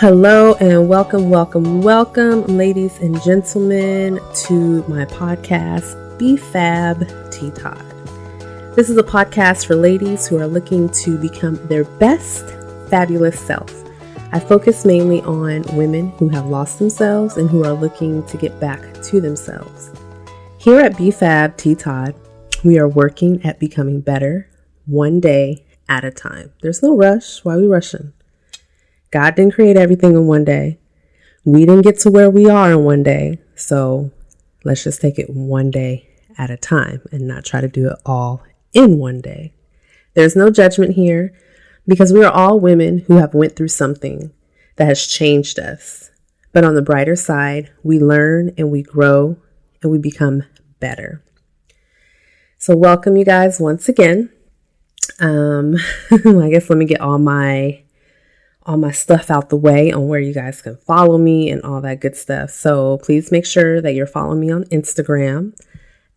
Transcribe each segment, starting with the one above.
Hello and welcome, ladies and gentlemen, to my podcast, Be Fab, Todd. This is a podcast for ladies who are looking to become their best, fabulous self. I focus mainly on women who have lost themselves and who are looking to get back to themselves. Here at Be Fab, Todd, we are working at becoming better, one day at a time. There's no rush. Why are we rushing? God didn't create everything in one day. We didn't get to where we are in one day. So let's just take it one day at a time and not try to do it all in one day. There's no judgment here because we are all women who have went through something that has changed us. But on the brighter side, we learn and we grow and we become better. So welcome you guys once again. I guess let me get all my stuff out the way on where you guys can follow me and all that good stuff. So please make sure that you're following me on Instagram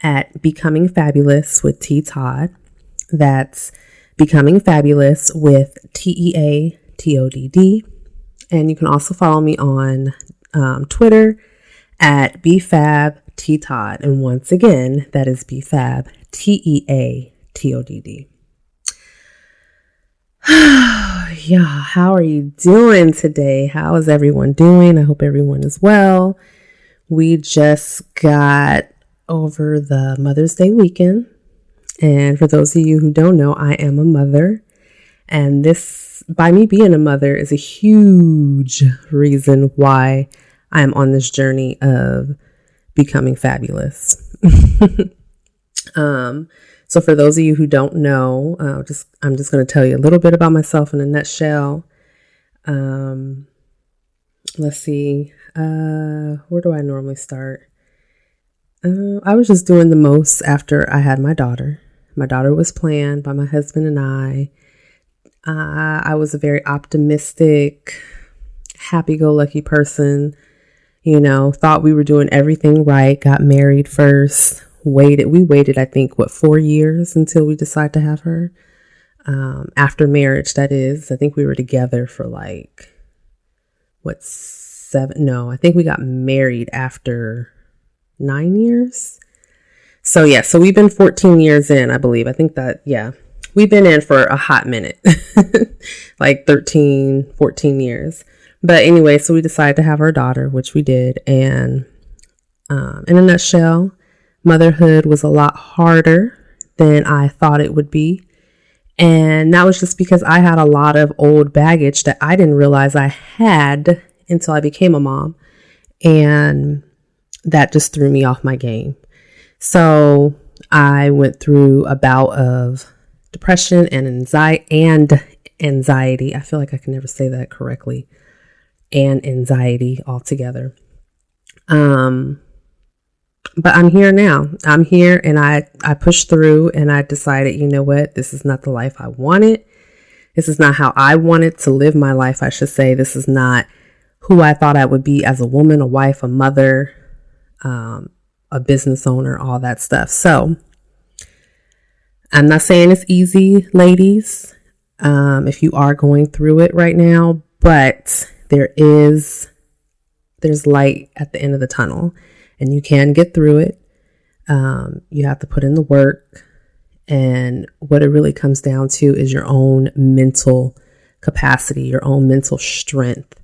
at Becoming Fabulous with Todd. That's Becoming Fabulous with TEATODD. And you can also follow me on Twitter at BFabTodd. And once again, that is BFab TEATODD. Yeah, how are you doing today? How is everyone doing? I hope everyone is well. We just got over the Mother's Day weekend. And for those of you who don't know, I am a mother. And this, by me being a mother, is a huge reason why I'm on this journey of becoming fabulous. So for those of you who don't know, I'm just going to tell you a little bit about myself in a nutshell. Let's see. Where do I normally start? I was just doing the most after I had my daughter. My daughter was planned by my husband and I. I was a very optimistic, happy-go-lucky person. You know, thought we were doing everything right. Got married first. We waited, I think, 4 years until we decided to have her. After marriage, that is. I think we were together for 7? No, I think we got married after 9 years. So we've been 14 years in, I believe. I think that, we've been in for a hot minute, 13, 14 years. But anyway, so we decided to have our daughter, which we did. And in a nutshell, motherhood was a lot harder than I thought it would be. And that was just because I had a lot of old baggage that I didn't realize I had until I became a mom. And that just threw me off my game. So I went through a bout of depression and anxiety. I feel like I can never say that correctly. And anxiety altogether. But I'm here now. I'm here and I pushed through and I decided, you know what? This is not the life I wanted. This is not how I wanted to live my life, I should say. This is not who I thought I would be as a woman, a wife, a mother, a business owner, all that stuff. So I'm not saying it's easy, ladies, if you are going through it right now, but there's light at the end of the tunnel. And you can get through it. You have to put in the work. And what it really comes down to is your own mental capacity, your own mental strength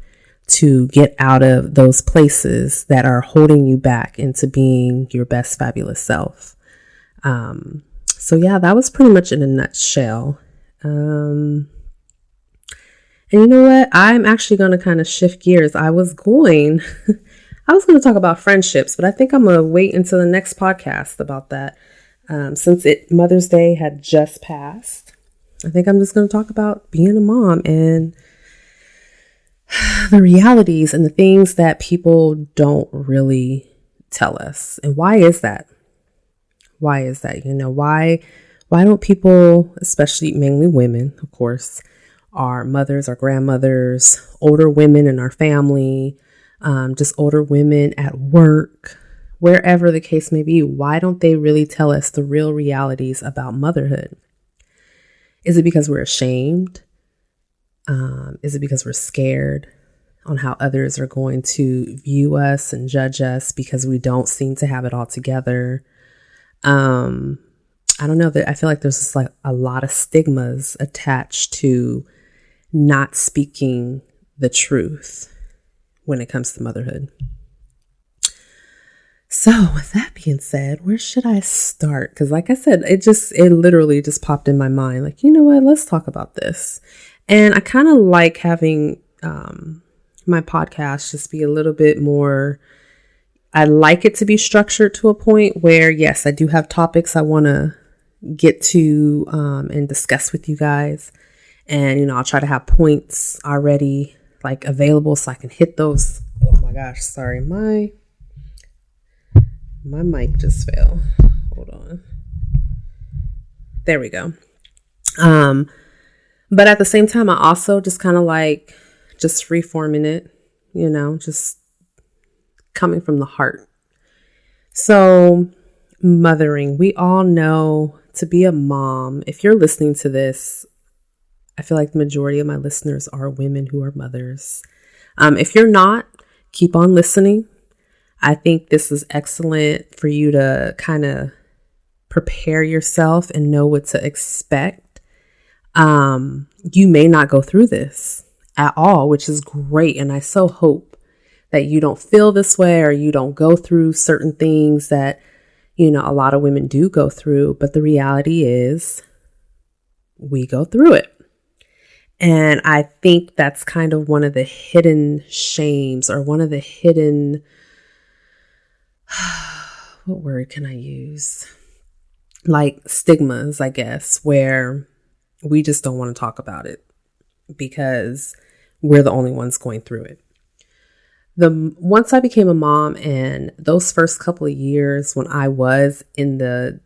to get out of those places that are holding you back into being your best fabulous self. So that was pretty much in a nutshell. And you know what? I'm actually going to kind of shift gears. I was going to talk about friendships, but I think I'm going to wait until the next podcast about that. Since Mother's Day had just passed, I think I'm just going to talk about being a mom and the realities and the things that people don't really tell us. And why is that? Why is that? You know, why don't people, especially mainly women, of course, our mothers, our grandmothers, older women in our family, just older women at work, wherever the case may be, why don't they really tell us the real realities about motherhood? Is it because we're ashamed? Is it because we're scared? on how others are going to view us and judge us because we don't seem to have it all together. I don't know, that I feel like there's just like a lot of stigmas attached to not speaking the truth when it comes to motherhood. So with that being said, where should I start? Because like I said, it literally just popped in my mind. Like, you know what, let's talk about this. And I kind of like having my podcast just be a little bit more, I like it to be structured to a point where, yes, I do have topics I want to get to and discuss with you guys. And, you know, I'll try to have points already like available so I can hit those. Oh my gosh, sorry. My mic just fell. Hold on. There we go. But at the same time, I also just kind of like just reforming it, you know, just coming from the heart. So mothering, we all know to be a mom. If you're listening to this, I feel like the majority of my listeners are women who are mothers. If you're not, keep on listening. I think this is excellent for you to kind of prepare yourself and know what to expect. You may not go through this at all, which is great. And I so hope that you don't feel this way or you don't go through certain things that, you know, a lot of women do go through. But the reality is we go through it. And I think that's kind of one of the hidden shames or one of the hidden, what word can I use? Like stigmas, I guess, where we just don't want to talk about it because we're the only ones going through it. Once I became a mom and those first couple of years when I was in the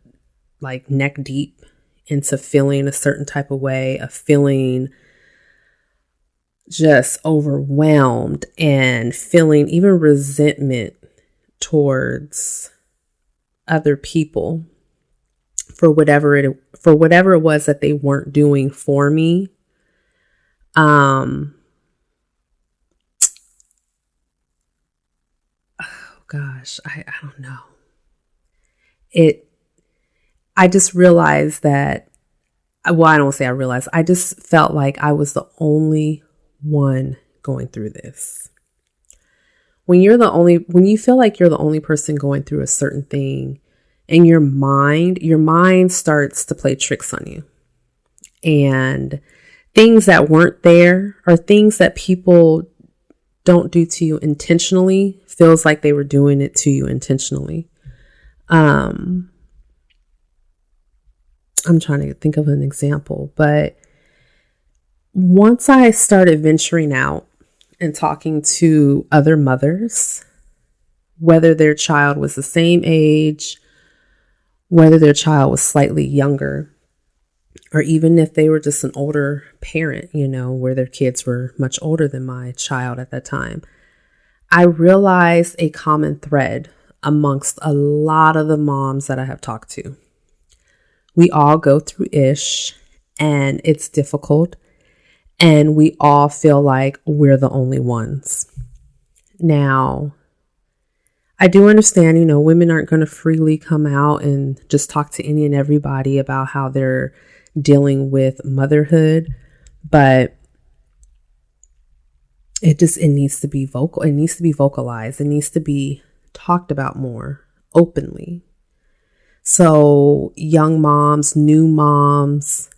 like neck deep into feeling a certain type of way, of feeling just overwhelmed and feeling even resentment towards other people for whatever it was that they weren't doing for me. Oh gosh, I don't know. I just realized that, well, I don't say I realized, I just felt like I was the only one going through this. When you feel like you're the only person going through a certain thing, and your mind starts to play tricks on you. And things that weren't there or things that people don't do to you intentionally feels like they were doing it to you intentionally. I'm trying to think of an example, but once I started venturing out and talking to other mothers, whether their child was the same age, whether their child was slightly younger, or even if they were just an older parent, you know, where their kids were much older than my child at that time, I realized a common thread amongst a lot of the moms that I have talked to. We all go through ish and it's difficult, and we all feel like we're the only ones. Now, I do understand, you know, women aren't going to freely come out and just talk to any and everybody about how they're dealing with motherhood, but it needs to be vocal. It needs to be vocalized. It needs to be talked about more openly. So young moms, new moms,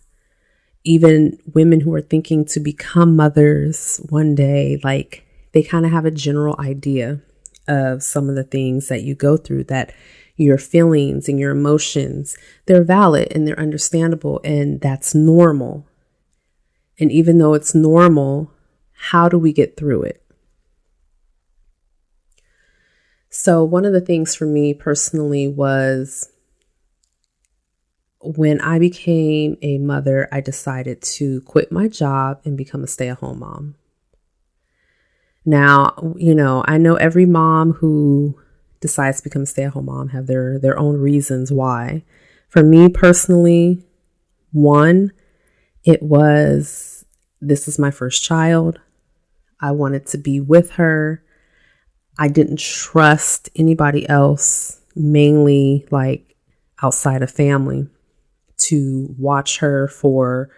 even women who are thinking to become mothers one day, like they kind of have a general idea of some of the things that you go through, that your feelings and your emotions, they're valid and they're understandable, and that's normal. And even though it's normal, how do we get through it? So one of the things for me personally was when I became a mother, I decided to quit my job and become a stay-at-home mom. Now, you know, I know every mom who decides to become a stay-at-home mom have their own reasons why. For me personally, one, this is my first child. I wanted to be with her. I didn't trust anybody else, mainly like outside of family, to watch her for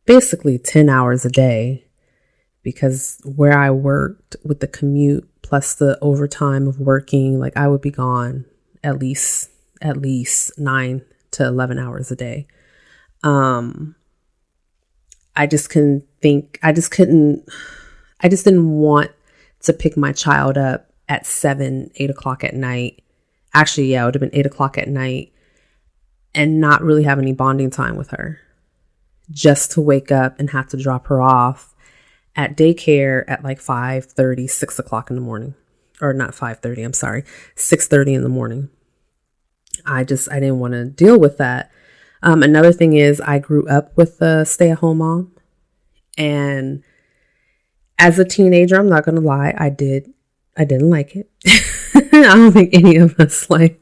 basically 10 hours a day, because where I worked with the commute plus the overtime of working, like I would be gone at least 9 to 11 hours a day. I just didn't want to pick my child up at 7, 8 o'clock at night. Actually, yeah, it would have been 8 o'clock at night and not really have any bonding time with her, just to wake up and have to drop her off at daycare at like 5:30, 6 o'clock in the morning. Or not 5:30, I'm sorry, 6:30 in the morning. I didn't want to deal with that. Another thing is I grew up with a stay-at-home mom. And as a teenager, I'm not going to lie, I didn't like it. I don't think any of us like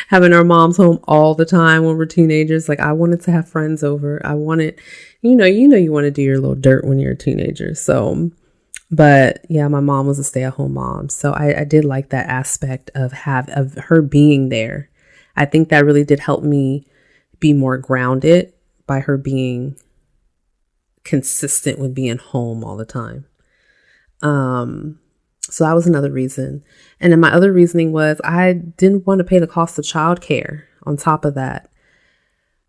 having our moms home all the time when we're teenagers. Like I wanted to have friends over. I wanted, you want to do your little dirt when you're a teenager. So, but yeah, my mom was a stay-at-home mom. So I did like that aspect of her being there. I think that really did help me be more grounded by her being consistent with being home all the time. So that was another reason. And then my other reasoning was I didn't want to pay the cost of childcare on top of that.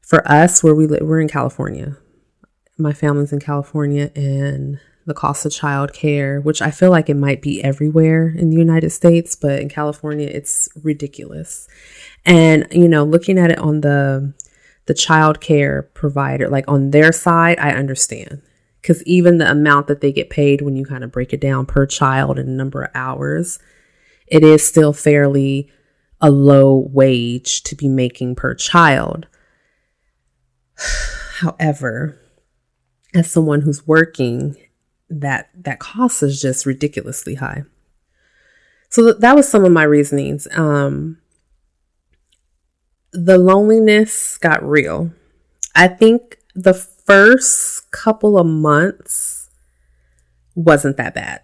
For us, where we live, we're in California. My family's in California, and the cost of childcare, which I feel like it might be everywhere in the United States, but in California, it's ridiculous. And, looking at it on the childcare provider, like on their side, I understand. Because even the amount that they get paid when you kind of break it down per child and number of hours, it is still fairly a low wage to be making per child. However, as someone who's working, that cost is just ridiculously high. So that was some of my reasonings. The loneliness got real. I think the first couple of months wasn't that bad.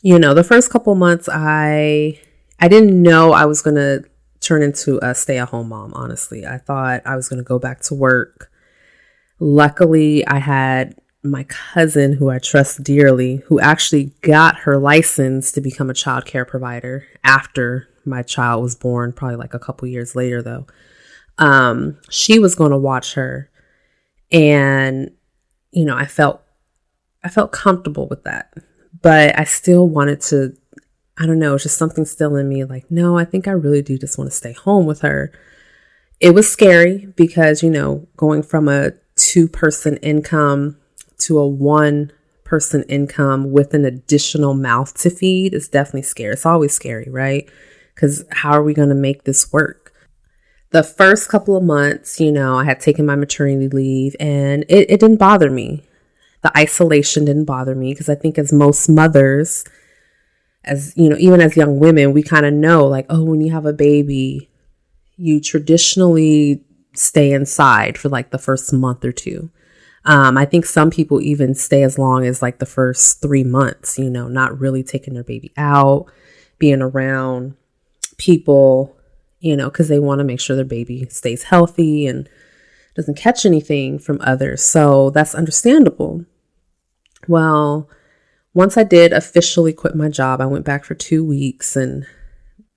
The first couple of months, I didn't know I was going to turn into a stay-at-home mom, honestly. I thought I was going to go back to work. Luckily, I had my cousin, who I trust dearly, who actually got her license to become a child care provider after my child was born, probably like a couple years later, though. She was going to watch her. And, I felt comfortable with that, but I still wanted to, I don't know, it's just something still in me. Like, no, I think I really do just want to stay home with her. It was scary because, going from a 2-person income to a 1-person income with an additional mouth to feed is definitely scary. It's always scary, right? Because how are we going to make this work? The first couple of months, I had taken my maternity leave, and it didn't bother me. The isolation didn't bother me because I think as most mothers, as even as young women, we kind of know like, oh, when you have a baby, you traditionally stay inside for like the first month or two. I think some people even stay as long as like the first 3 months, not really taking their baby out, being around people, because they want to make sure their baby stays healthy and doesn't catch anything from others. So that's understandable. Well, once I did officially quit my job, I went back for 2 weeks, and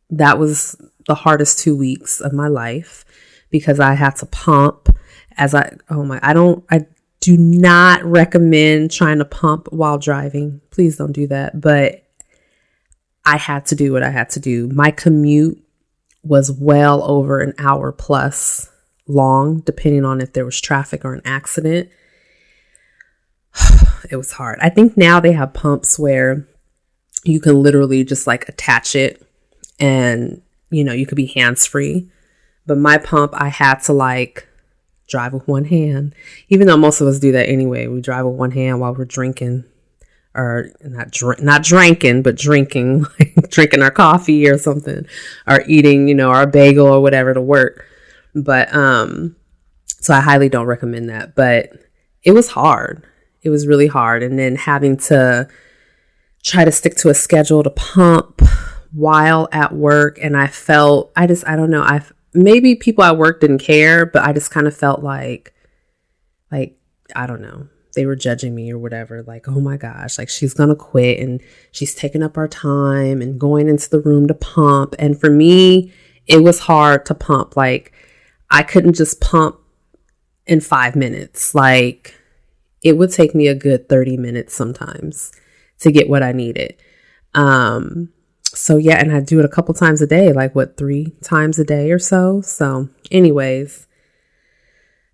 that was the hardest 2 weeks of my life because I had to pump I do not recommend trying to pump while driving. Please don't do that. But I had to do what I had to do. My commute was well over an hour plus long, depending on if there was traffic or an accident. It was hard. I think now they have pumps where you can literally just like attach it and, you could be hands-free. But my pump, I had to like drive with one hand, even though most of us do that anyway. We drive with one hand while we're drinking, or not drinking, but drinking, like drinking our coffee or something, or eating, our bagel or whatever to work. But, so I highly don't recommend that, but it was hard. It was really hard. And then having to try to stick to a schedule to pump while at work. And I felt, I don't know, maybe people at work didn't care, but I just kind of felt like, I don't know, they were judging me or whatever. Like, oh my gosh, like she's going to quit and she's taking up our time and going into the room to pump. And for me, it was hard to pump. Like, I couldn't just pump in 5 minutes. Like, it would take me a good 30 minutes sometimes to get what I needed. So yeah, and I do it a couple times a day, like 3 times a day or so. So anyways,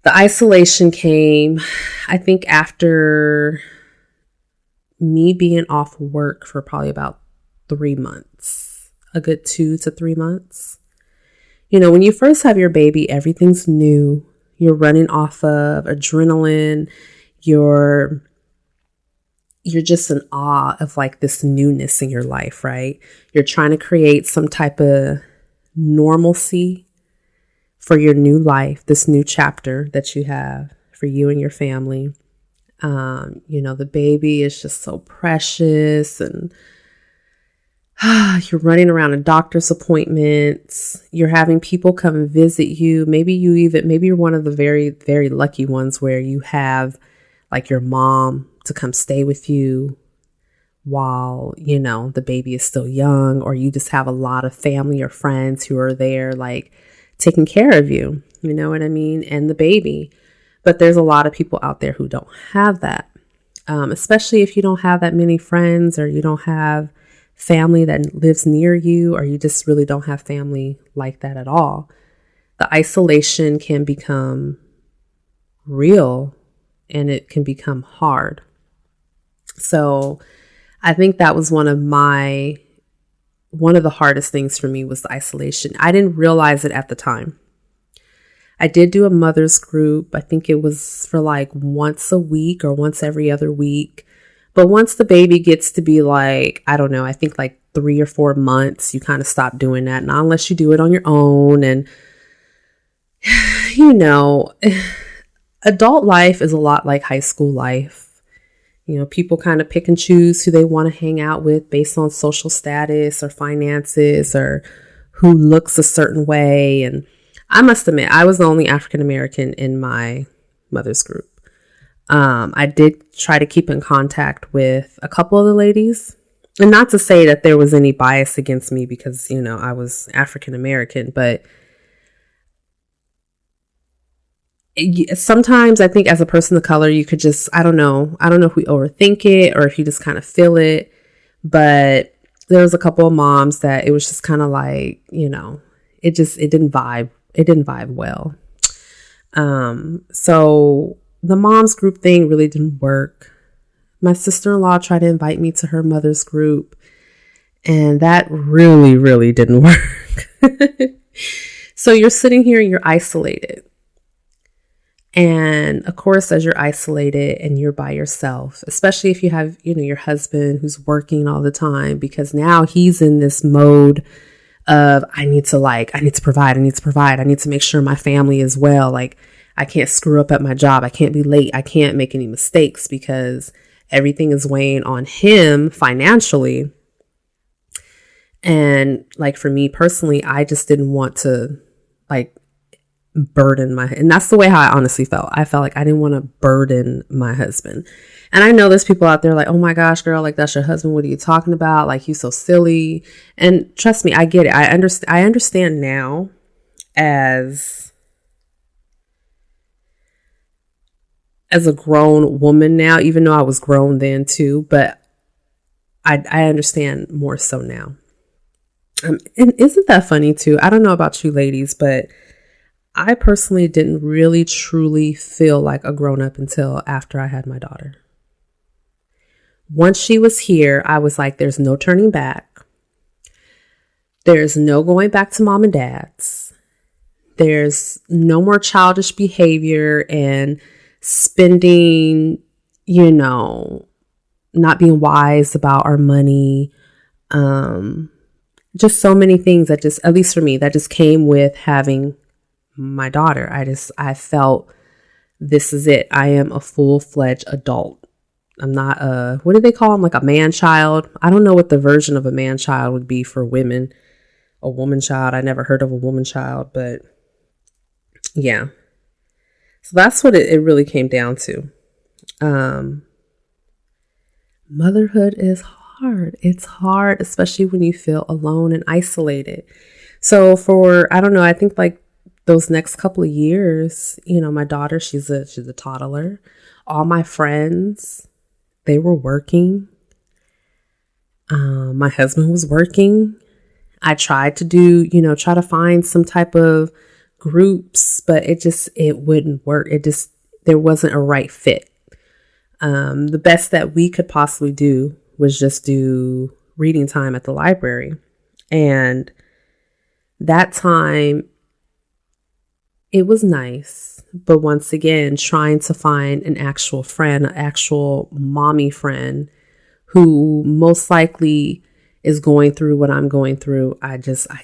the isolation came, I think, after me being off work for probably about 3 months, a good 2 to 3 months. You know, when you first have your baby, everything's new. You're running off of adrenaline. You're just in awe of like this newness in your life, right? You're trying to create some type of normalcy for your new life, this new chapter that you have for you and your family. You know, the baby is just so precious, and you're running around to doctor's appointments. You're having people come and visit you. Maybe you're one of the very, very lucky ones where you have like your mom to come stay with you while, you know, the baby is still young, or you just have a lot of family or friends who are there, like taking care of you, you know what I mean? And the baby. But there's a lot of people out there who don't have that, especially if you don't have that many friends, or you don't have family that lives near you, or you just really don't have family like that at all. The isolation can become real, and it can become hard. So I think that was one of the hardest things for me was the isolation. I didn't realize it at the time. I did do a mother's group. I think it was for like once a week or once every other week. But once the baby gets to be like, I don't know, I think like 3 or 4 months, you kind of stop doing that. Not unless you do it on your own. And, you know, adult life is a lot like high school life. You know, people kind of pick and choose who they want to hang out with based on social status or finances or who looks a certain way. And I must admit, I was the only African American in my mother's group. I did try to keep in contact with a couple of the ladies, and not to say that there was any bias against me because, you know, I was African American, but sometimes I think as a person of color, you could just, I don't know if we overthink it or if you just kind of feel it, but there was a couple of moms that it was just kind of like, you know, it didn't vibe well. So the mom's group thing really didn't work. My sister-in-law tried to invite me to her mother's group, and that really, really didn't work. So you're sitting here and you're isolated. And of course, as you're isolated and you're by yourself, especially if you have, you know, your husband who's working all the time, because now he's in this mode of, I need to provide. I need to make sure my family is well. Like, I can't screw up at my job. I can't be late. I can't make any mistakes because everything is weighing on him financially. And like, for me personally, I just didn't want to like burden and that's the way how I honestly felt. I felt like I didn't want to burden my husband. And I know there's people out there like, oh my gosh, girl, like that's your husband. What are you talking about? Like, he's so silly. And trust me, I get it. I understand now as a grown woman now, even though I was grown then too, but I understand more so now. And isn't that funny too? I don't know about you ladies, but I personally didn't really truly feel like a grown up until after I had my daughter. Once she was here, I was like, there's no turning back. There's no going back to mom and dad's. There's no more childish behavior and spending, you know, not being wise about our money. Just so many things that just, at least for me, that just came with having my daughter. I felt this is it. I am a full-fledged adult. I'm not what do they call them? Like a man child. I don't know what the version of a man child would be for women. A woman child. I never heard of a woman child, but yeah. So that's what it really came down to. Motherhood is hard. It's hard, especially when you feel alone and isolated. So for, I don't know, I think like those next couple of years, my daughter, she's a toddler. All my friends, they were working. My husband was working. I tried to do, try to find some type of groups, but it wouldn't work. There wasn't a right fit. The best that we could possibly do was just do reading time at the library. And that time, it was nice. But once again, trying to find an actual friend, an actual mommy friend who most likely is going through what I'm going through. I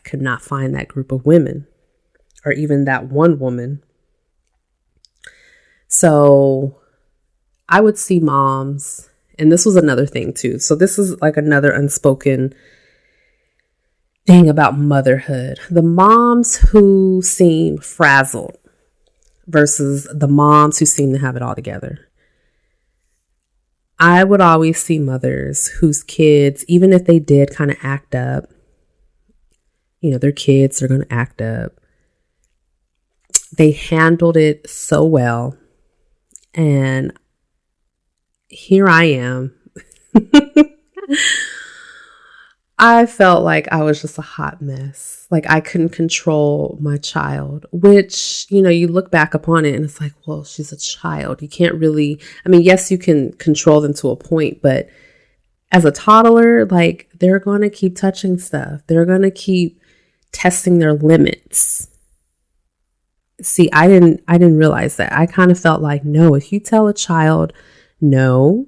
could not find that group of women or even that one woman. So I would see moms, and this was another thing too. So this is like another unspoken thing about motherhood. The moms who seem frazzled versus the moms who seem to have it all together. I would always see mothers whose kids, even if they did kind of act up, their kids are going to act up. They handled it so well. And here I am. I felt like I was just a hot mess. Like I couldn't control my child, which, you look back upon it and it's like, well, she's a child. You can't really, yes, you can control them to a point, but as a toddler, like they're going to keep touching stuff. They're going to keep testing their limits. See, I didn't realize that. I kind of felt like, no, if you tell a child no,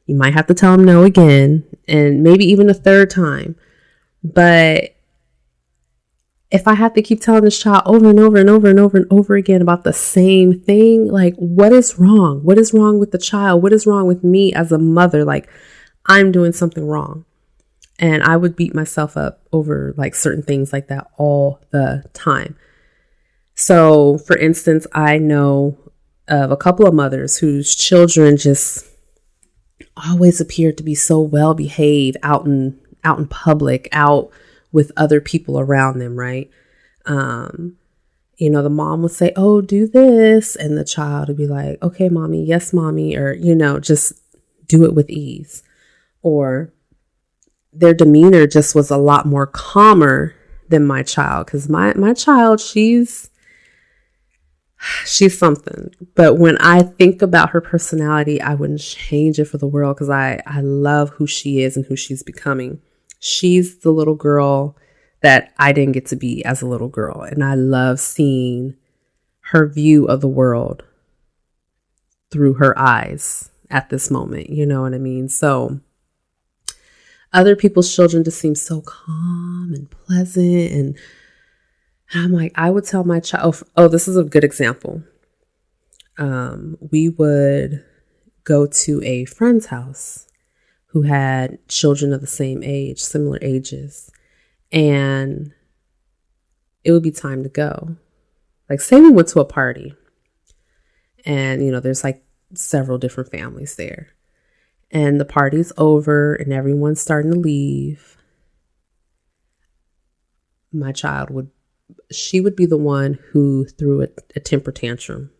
you might have to tell them no again, and maybe even a third time. But if I have to keep telling this child over and over and over and over and over again about the same thing, like what is wrong? What is wrong with the child? What is wrong with me as a mother? Like I'm doing something wrong. And I would beat myself up over like certain things like that all the time. So for instance, I know of a couple of mothers whose children just always appeared to be so well behaved out in public, out with other people around them, right? The mom would say, oh, do this. And the child would be like, okay, mommy, yes, mommy, or, just do it with ease. Or their demeanor just was a lot more calmer than my child. Because my child, she's something. But when I think about her personality, I wouldn't change it for the world because I love who she is and who she's becoming. She's the little girl that I didn't get to be as a little girl. And I love seeing her view of the world through her eyes at this moment. You know what I mean? So other people's children just seem so calm and pleasant. And I'm like, I would tell my child, oh, this is a good example. We would go to a friend's house who had children of the same age, similar ages. And it would be time to go. Like say we went to a party and, there's like several different families there. And the party's over and everyone's starting to leave. My child would be the one who threw a temper tantrum.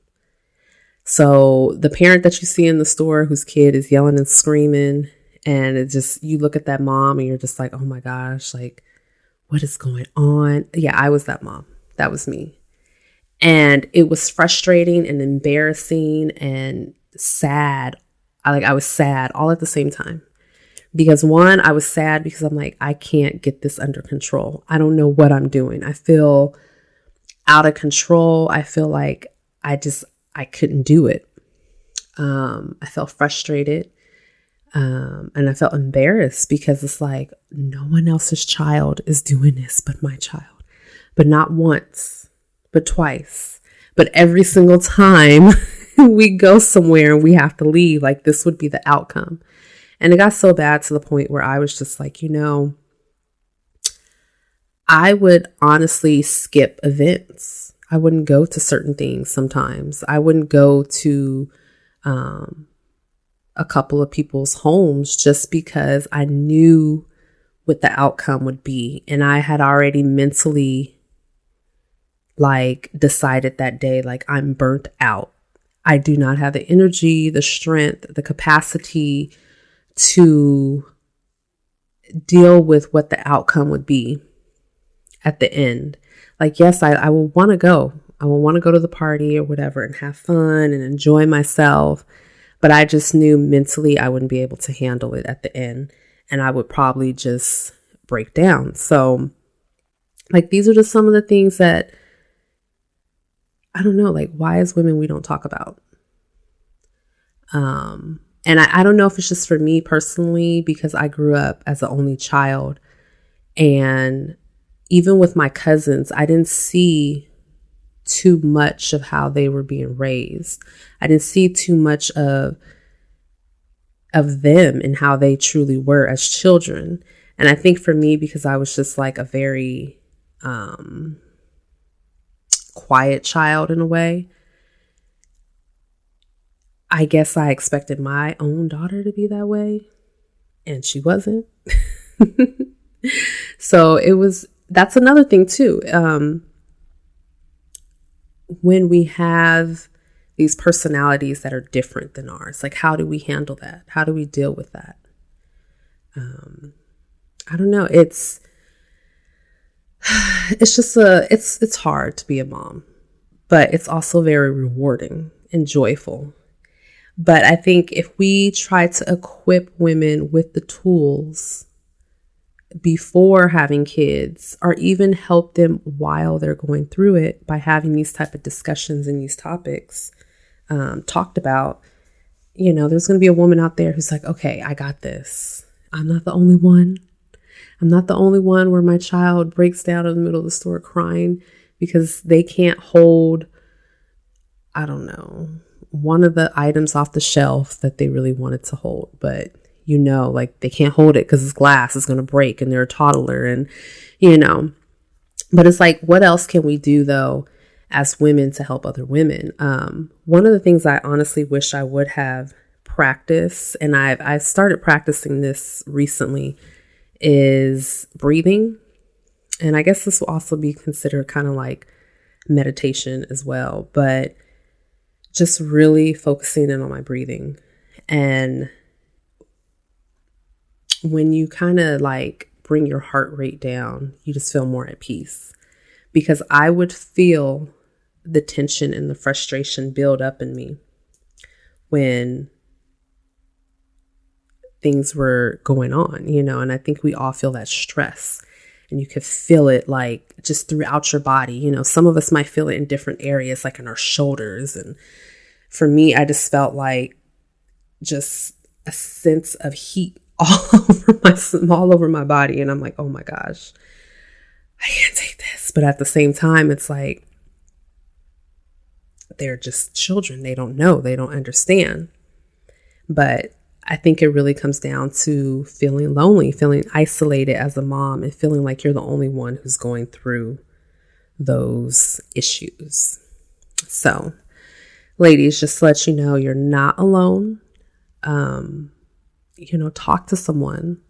So the parent that you see in the store whose kid is yelling and screaming, and you look at that mom and you're just like, oh my gosh, like what is going on? Yeah, I was that mom. That was me. And it was frustrating and embarrassing and sad. I was sad all at the same time. Because one, I was sad because I'm like, I can't get this under control. I don't know what I'm doing. I feel out of control. I feel like I couldn't do it. I felt frustrated. And I felt embarrassed because it's like, no one else's child is doing this but my child. But not once, but twice. But every single time we go somewhere and we have to leave, like this would be the outcome. And it got so bad to the point where I was just like, I would honestly skip events. I wouldn't go to certain things sometimes. I wouldn't go to a couple of people's homes just because I knew what the outcome would be. And I had already mentally decided that day, I'm burnt out. I do not have the energy, the strength, the capacity to deal with what the outcome would be at the end. Yes, I will want to go. I will want to go to the party or whatever and have fun and enjoy myself. But I just knew mentally I wouldn't be able to handle it at the end. And I would probably just break down. So these are just some of the things that, I don't know, why as women we don't talk about. And I don't know if it's just for me personally, because I grew up as the only child. And even with my cousins, I didn't see too much of how they were being raised. I didn't see too much of them and how they truly were as children. And I think for me, because I was just a very quiet child in a way, I guess I expected my own daughter to be that way, and she wasn't. So that's another thing too. When we have these personalities that are different than ours, how do we handle that? How do we deal with that? I don't know. It's just it's hard to be a mom, but it's also very rewarding and joyful. But I think if we try to equip women with the tools before having kids, or even help them while they're going through it by having these type of discussions and these topics talked about, there's going to be a woman out there who's like, okay, I got this. I'm not the only one. I'm not the only one where my child breaks down in the middle of the store crying because they can't hold, I don't know, one of the items off the shelf that they really wanted to hold, but they can't hold it because it's glass, is going to break, and they're a toddler, and but it's what else can we do though as women to help other women? One of the things I honestly wish I would have practiced, and I've started practicing this recently, is breathing. And I guess this will also be considered kind of meditation as well, but just really focusing in on my breathing. And when you kind of bring your heart rate down, you just feel more at peace. Because I would feel the tension and the frustration build up in me when things were going on, and I think we all feel that stress, and you could feel it just throughout your body. Some of us might feel it in different areas, in our shoulders. And for me, I just felt just a sense of heat all over my body. And I'm like, oh my gosh, I can't take this. But at the same time, it's they're just children. They don't know. They don't understand. But I think it really comes down to feeling lonely, feeling isolated as a mom, and feeling like you're the only one who's going through those issues. So, ladies, just to let you know, you're not alone. Talk to someone.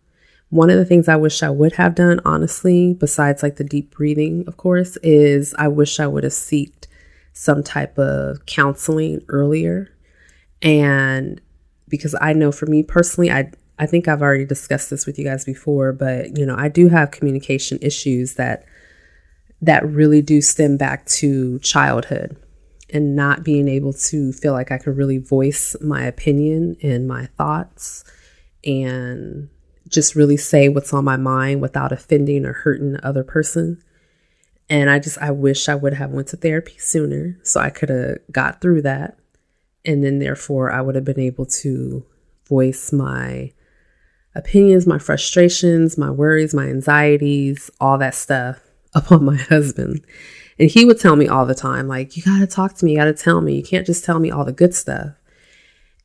One of the things I wish I would have done, honestly, besides the deep breathing, of course, is I wish I would have sought some type of counseling earlier. And because I know for me personally, I think I've already discussed this with you guys before, but, I do have communication issues that really do stem back to childhood, and not being able to feel like I could really voice my opinion and my thoughts and just really say what's on my mind without offending or hurting the other person. And I wish I would have went to therapy sooner so I could have got through that. And then therefore I would have been able to voice my opinions, my frustrations, my worries, my anxieties, all that stuff upon my husband. And he would tell me all the time, like, you got to talk to me. You got to tell me. You can't just tell me all the good stuff.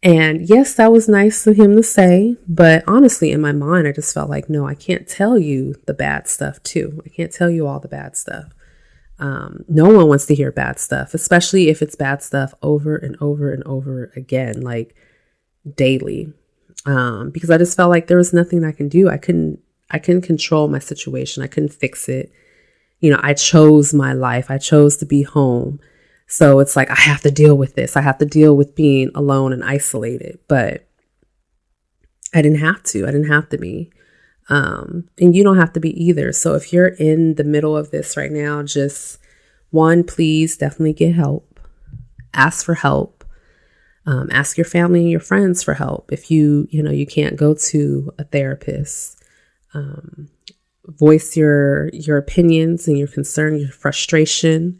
And yes, that was nice of him to say. But honestly, in my mind, I just felt like, no, I can't tell you the bad stuff too. I can't tell you all the bad stuff. No one wants to hear bad stuff, especially if it's bad stuff over and over and over again, like daily. Because I just felt like there was nothing I can do. I couldn't control my situation. I couldn't fix it. You know, I chose my life. I chose to be home. So it's like, I have to deal with this. I have to deal with being alone and isolated, but I didn't have to. I didn't have to be. And you don't have to be either. So if you're in the middle of this right now, just please definitely get help. Ask for help. Ask your family and your friends for help. If you can't go to a therapist, voice your opinions and your concern, your frustration,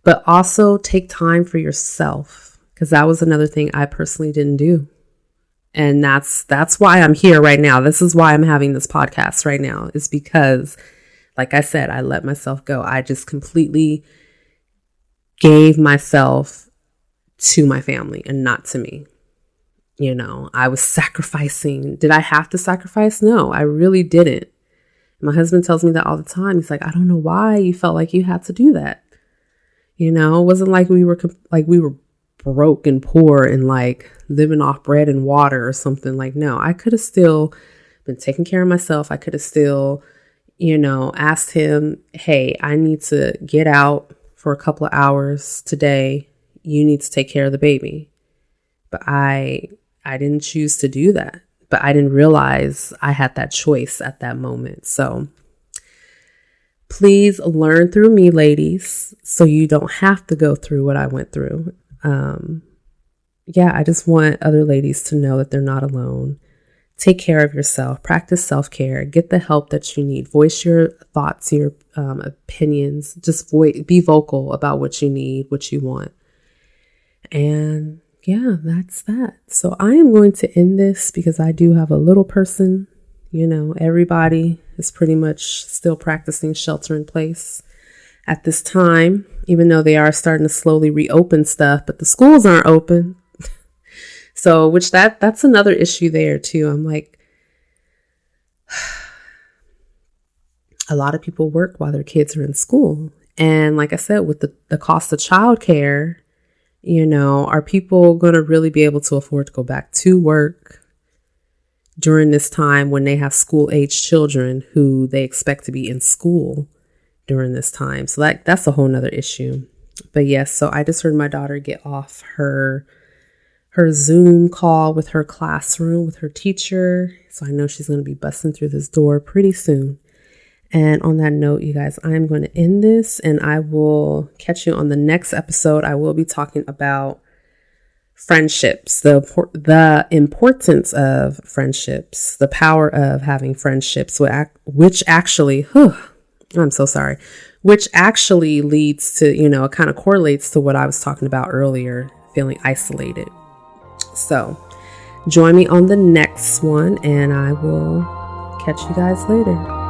but also take time for yourself, because that was another thing I personally didn't do. And that's why I'm here right now. This is why I'm having this podcast right now, is because, like I said, I let myself go. I just completely gave myself to my family and not to me. You know, I was sacrificing. Did I have to sacrifice? No, I really didn't. My husband tells me that all the time. He's like, I don't know why you felt like you had to do that. You know, it wasn't like we were broke and poor and like living off bread and water or something. Like, no, I could have still been taking care of myself. I could have still, asked him, hey, I need to get out for a couple of hours today. You need to take care of the baby. But I didn't choose to do that. But I didn't realize I had that choice at that moment. So please learn through me, ladies, so you don't have to go through what I went through. I just want other ladies to know that they're not alone. Take care of yourself. Practice self-care. Get the help that you need. Voice your thoughts, your opinions. Just be vocal about what you need, what you want. And yeah, that's that. So I am going to end this because I do have a little person. Everybody is pretty much still practicing shelter in place at this time, even though they are starting to slowly reopen stuff, but the schools aren't open. So, that's another issue there too. I'm like, a lot of people work while their kids are in school. And like I said, with the cost of childcare, are people going to really be able to afford to go back to work during this time when they have school age children who they expect to be in school during this time? So that's a whole nother issue. But yes, so I just heard my daughter get off her Zoom call with her classroom, with her teacher. So I know she's going to be busting through this door pretty soon. And on that note, you guys, I am going to end this and I will catch you on the next episode. I will be talking about friendships, the importance of friendships, the power of having friendships, which actually, I'm so sorry, which actually leads to, it kind of correlates to what I was talking about earlier, feeling isolated. So join me on the next one and I will catch you guys later.